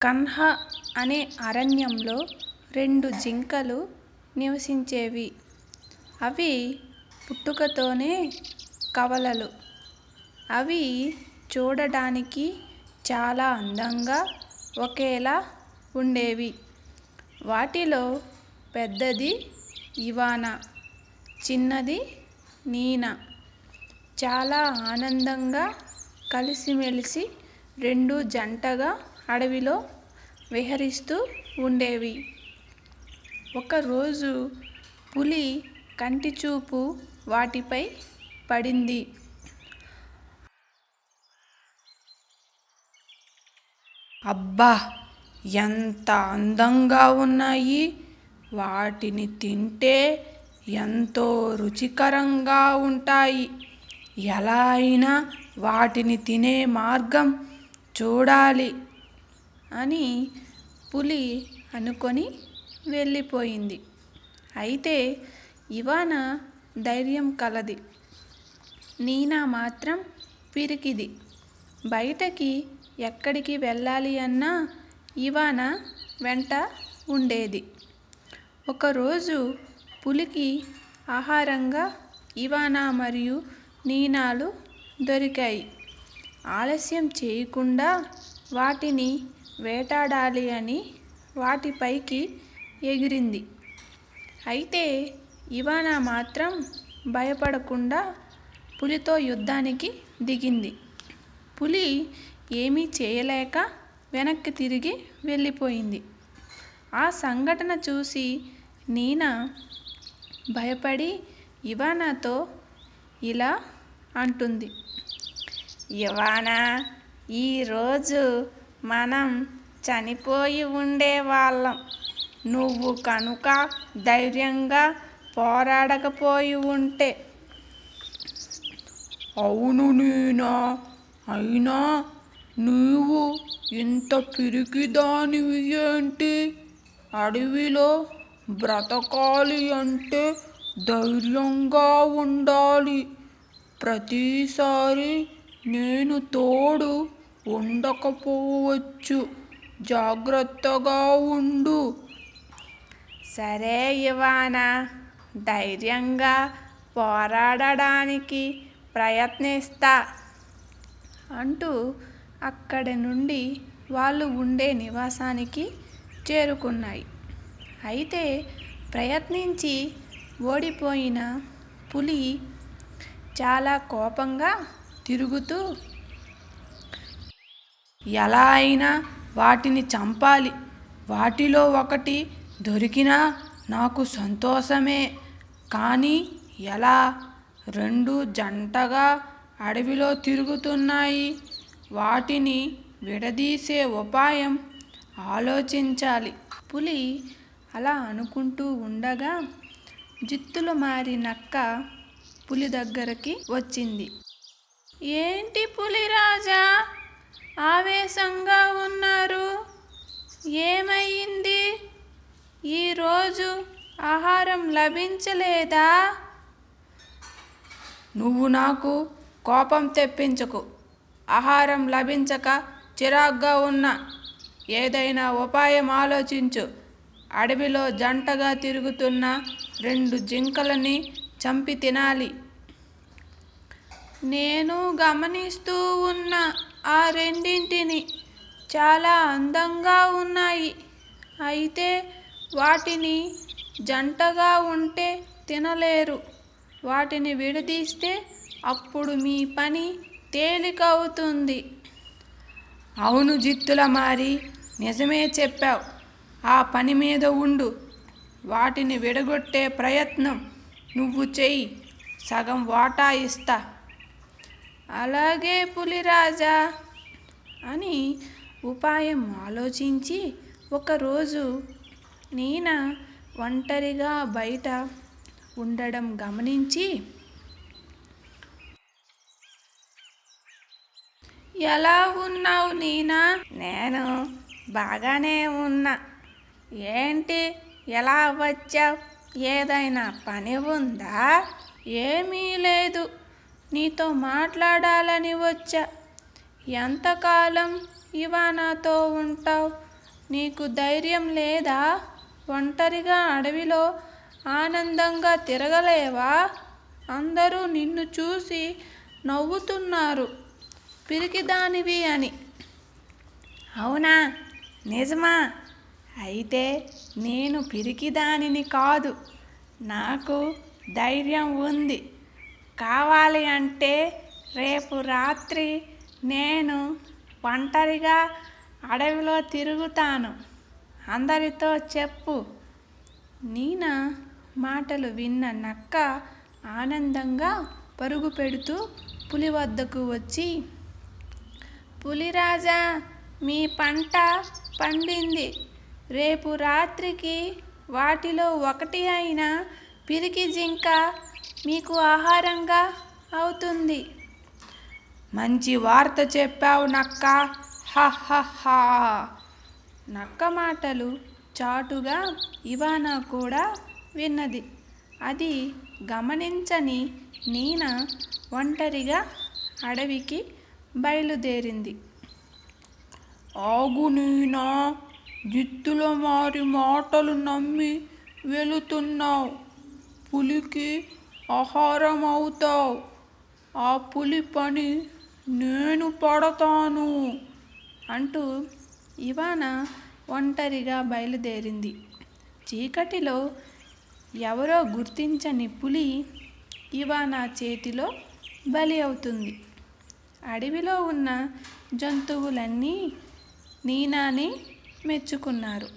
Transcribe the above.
కన్హా అనే అరణ్యంలో 2 జింకలు నివసించేవి. అవి పుట్టుకతోనే కవలలు. అవి చూడడానికి చాలా అందంగా ఒకేలా ఉండేవి. వాటిలో పెద్దది ఇవానా, చిన్నది నీనా. చాలా ఆనందంగా కలిసిమెలిసి 2 జంటగా అడవిలో విహరిస్తూ ఉండేవి. ఒకరోజు పులి కంటిచూపు వాటిపై పడింది. అబ్బా! ఎంత అందంగా ఉన్నాయి! వాటిని తింటే ఎంతో రుచికరంగా ఉంటాయి. ఎలా అయినా వాటిని తినే మార్గం చూడాలి అని పులి అనుకొని వెళ్ళిపోయింది. అయితే ఇవానా ధైర్యం కలది. నీనా మాత్రం పిరికిది. బయటకి ఎక్కడికి వెళ్ళాలి అన్నా ఇవానా వెంట ఉండేది. ఒకరోజు పులికి ఆహారంగా ఇవానా మరియు నీనాలు దొరికాయి. ఆలస్యం చేయకుండా వాటిని వేటాడాలి అని వాటిపైకి ఎగిరింది. అయితే ఇవానా మాత్రం భయపడకుండా పులితో యుద్ధానికి దిగింది. పులి ఏమీ చేయలేక వెనక్కి తిరిగి వెళ్ళిపోయింది. ఆ సంఘటన చూసి నీనా భయపడి ఇవానాతో ఇలా అంటుంది. ఇవానా, ఈరోజు మనం చనిపోయి ఉండేవాళ్ళం. నువ్వు కనుక ధైర్యంగా పోరాడకపోయి ఉంటే. అవును నీనా, అయినా నీవు ఇంత పిరికిదానివి ఏంటి? అడవిలో బ్రతకాలి అంటే ధైర్యంగా ఉండాలి. ప్రతిసారి నేను తోడు ఉండకపోవచ్చు. జాగ్రత్తగా ఉండు. సరే ఇవానా, ధైర్యంగా పోరాడడానికి ప్రయత్నిస్తా అంటూ అక్కడి నుండి వాళ్ళు ఉండే నివాసానికి చేరుకున్నాయి. అయితే ప్రయత్నించి ఓడిపోయిన పులి చాలా కోపంగా తిరుగుతూ ఎలా అయినా వాటిని చంపాలి. వాటిలో ఒకటి దొరికినా నాకు సంతోషమే. కానీ ఎలా? 2 జంటగా అడవిలో తిరుగుతున్నాయి. వాటిని విడదీసే ఉపాయం ఆలోచించాలి. పులి అలా అనుకుంటూ ఉండగా జిత్తులమారి నక్క పులి దగ్గరికి వచ్చింది. ఏంటి పులిరాజా, ఆవేశంగా ఉన్నారు? ఏమయింది? ఈరోజు ఆహారం లభించలేదా? నువ్వు నాకు కోపం తెప్పించకు. ఆహారం లభించక చిరాగ్గా ఉన్నా. ఏదైనా ఉపాయం ఆలోచించు. అడవిలో జంటగా తిరుగుతున్న 2 జింకలని చంపి తినాలి. నేను గమనిస్తూ ఉన్న ఆ రెండింటిని చాలా అందంగా ఉన్నాయి. అయితే వాటిని జంటగా ఉంటే తినలేరు. వాటిని విడదీస్తే అప్పుడు మీ పని తేలికవుతుంది. అవును జిత్తులమారి, నిజమే చెప్పావు. ఆ పని మీద ఉండు. వాటిని విడగొట్టే ప్రయత్నం నువ్వు చెయ్యి. సగం వాటా ఇస్తా. అలాగే పులిరాజా అని ఉపాయం ఆలోచించి ఒకరోజు నీనా ఒంటరిగా బయట ఉండడం గమనించి ఎలా ఉన్నావు నీనా? నేను బాగానే ఉన్నా. ఏంటి ఎలా వచ్చావు? ఏదైనా పని ఉందా? ఏమీ లేదు, నీతో మాట్లాడాలని వచ్చా. ఎంతకాలం ఇవానాతో ఉంటావు? నీకు ధైర్యం లేదా? ఒంటరిగా అడవిలో ఆనందంగా తిరగలేవా? అందరూ నిన్ను చూసి నవ్వుతున్నారు పిరికిదానివి అని. అవునా? నిజమా? అయితే నేను పిరికిదానిని కాదు. నాకు ధైర్యం ఉంది. కావాలి అంటే రేపు రాత్రి నేను ఒంటరిగా అడవిలో తిరుగుతాను. అందరితో చెప్పు. నీనా మాటలు విన్న నక్క ఆనందంగా పరుగు పెడుతూ పులి వద్దకు వచ్చి, పులిరాజా, మీ పంట పండింది. రేపు రాత్రికి వాటిలో ఒకటి అయిన పిరికి జింక మీకు ఆహారంగా అవుతుంది. మంచి వార్త చెప్పావు నక్క. హహహా. నక్క మాటలు చాటుగా ఇవానా కూడా విన్నది. అది గమనించని నీనా ఒంటరిగా అడవికి బయలుదేరింది. ఆగు నీనా, జిత్తులమారి మాటలు నమ్మి వెళుతున్నావు. పులికి ఆహారం అవుతావు. ఆ పులి పని నేను పడతాను అంటూ ఇవానా ఒంటరిగా బయలుదేరింది. చీకటిలో ఎవరో గుర్తించని పులి ఇవానా చేతిలో బలి అవుతుంది. అడవిలో ఉన్న జంతువులన్నీ నీనాని మెచ్చుకున్నారు.